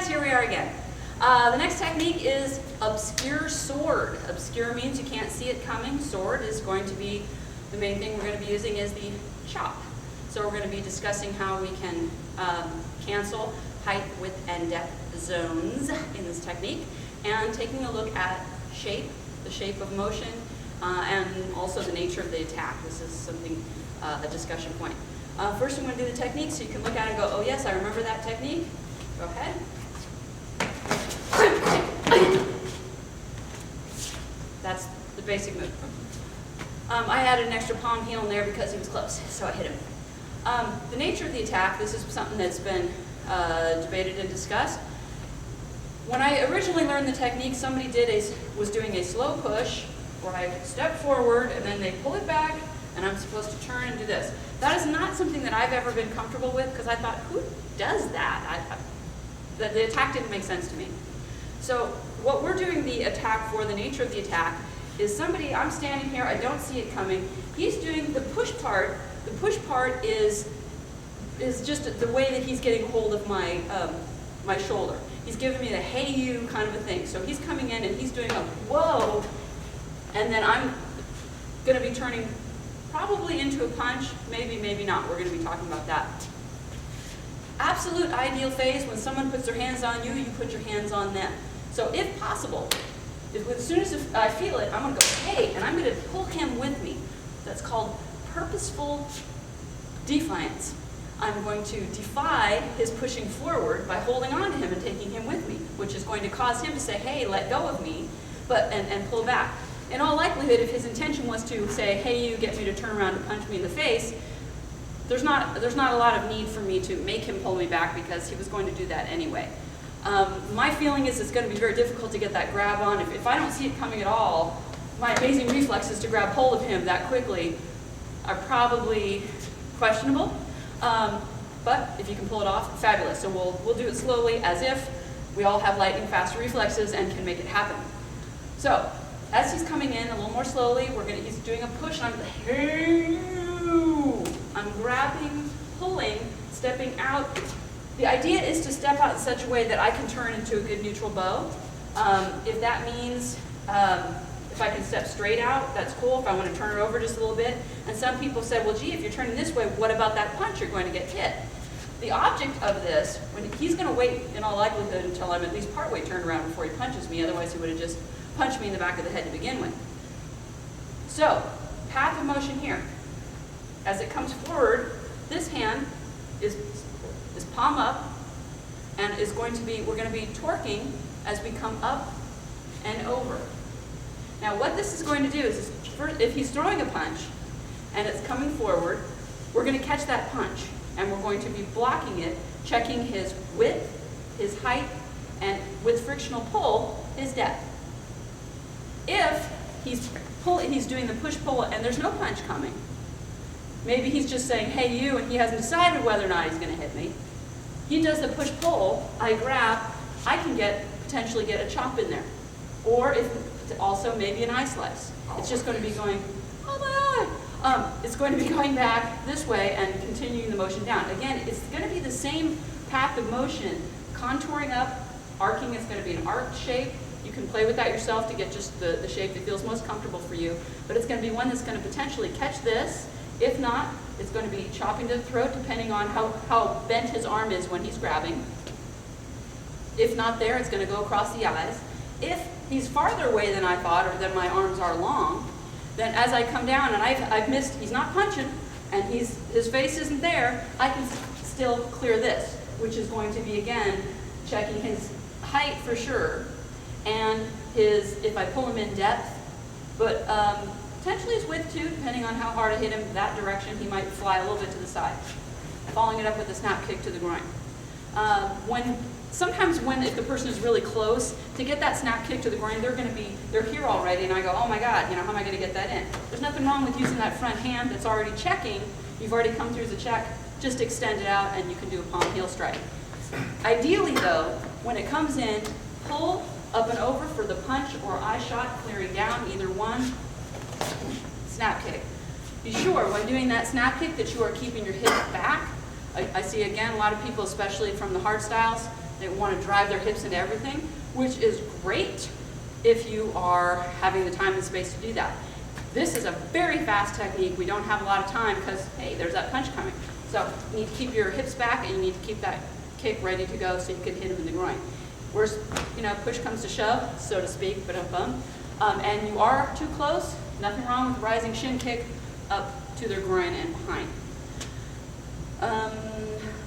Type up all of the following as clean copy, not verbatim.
guys, here we are again. The next technique is obscure sword. Obscure means you can't see it coming. Sword is going to be, the main thing we're going to be using is the chop. So we're going to be discussing how we can cancel height, width, and depth zones in this technique, and taking a look at shape, the shape of motion, and also the nature of the attack. This is something, a discussion point. First I'm going to do the technique so you can look at it and go, oh yes, I remember that technique. Go ahead. That's the basic move. I added an extra palm heel in there because he was close, so I hit him. The nature of the attack, this is something that's been debated and discussed. When I originally learned the technique, somebody was doing a slow push where I step forward and then they pull it back and I'm supposed to turn and do this. That is not something that I've ever been comfortable with because I thought, who does that? The attack didn't make sense to me. So what we're doing the attack for, the nature of the attack, is somebody, I'm standing here, I don't see it coming. He's doing the push part. The push part is just the way that he's getting hold of my, my shoulder. He's giving me the hey you kind of a thing. So he's coming in and he's doing a whoa, and then I'm going to be turning probably into a punch, maybe, maybe not. We're going to be talking about that. Absolute ideal phase, when someone puts their hands on you, you put your hands on them. So if possible, as soon as I feel it, I'm going to go, hey, and I'm going to pull him with me. That's called purposeful defiance. I'm going to defy his pushing forward by holding on to him and taking him with me, which is going to cause him to say, hey, let go of me, and pull back. In all likelihood, if his intention was to say, hey, you get me to turn around and punch me in the face, there's not a lot of need for me to make him pull me back because he was going to do that anyway. My feeling is it's going to be very difficult to get that grab on. If I don't see it coming at all, my amazing reflexes to grab hold of him that quickly are probably questionable. But if you can pull it off, fabulous. So we'll do it slowly as if we all have lightning fast reflexes and can make it happen. So as he's coming in a little more slowly, he's doing a push and I'm like, hey, I'm grabbing, pulling, stepping out. The idea is to step out in such a way that I can turn into a good neutral bow. If that means if I can step straight out, that's cool. If I want to turn it over just a little bit. And some people said, well, gee, if you're turning this way, what about that punch? You're going to get hit. The object of this, when he's going to wait in all likelihood until I'm at least partway turned around before he punches me, otherwise he would have just punched me in the back of the head to begin with. So, path of motion here. As it comes forward, this hand is palm up and we're going to be torquing as we come up and over. Now what this is going to do is, if he's throwing a punch and it's coming forward, we're going to catch that punch and we're going to be blocking it, checking his width, his height, and with frictional pull, his depth. If he's doing the push-pull and there's no punch coming, maybe he's just saying, hey you, and he hasn't decided whether or not he's going to hit me. He does the push-pull, I grab, I can potentially get a chop in there. Or also maybe an eye slice. It's just going to be going, oh my eye! It's going to be going back this way and continuing the motion down. Again, it's going to be the same path of motion, contouring up, arcing is going to be an arced shape. You can play with that yourself to get just the shape that feels most comfortable for you. But it's going to be one that's going to potentially catch this. If not, it's going to be chopping to the throat depending on how bent his arm is when he's grabbing. If not there, it's going to go across the eyes. If he's farther away than I thought, or than my arms are long, then as I come down and I've missed, he's not punching, and his face isn't there, I can still clear this, which is going to be, again, checking his height for sure, and if I pull him in depth, but potentially his width too, depending on how hard I hit him that direction, he might fly a little bit to the side. Following it up with a snap kick to the groin. Sometimes if the person is really close, to get that snap kick to the groin, they're here already, and I go, oh my God, how am I going to get that in? There's nothing wrong with using that front hand that's already checking. You've already come through the check, just extend it out, and you can do a palm heel strike. Ideally though, when it comes in, pull up and over for the punch or eye shot, clearing down, either one, snap kick. Be sure when doing that snap kick that you are keeping your hip back. I see again a lot of people, especially from the hard styles, They want to drive their hips into everything, which is great if you are having the time and space to do that. This is a very fast technique. We don't have a lot of time because, hey, there's that punch coming. So you need to keep your hips back and you need to keep that kick ready to go so you can hit him in the groin. Where's, push comes to shove, so to speak, but and you are too close, nothing wrong with rising shin kick up to their groin and behind.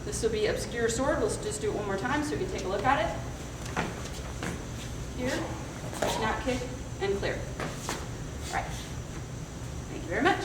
This will be obscure sword. Let's just do it one more time so we can take a look at it. Here, snap kick, and clear. All right. Thank you very much.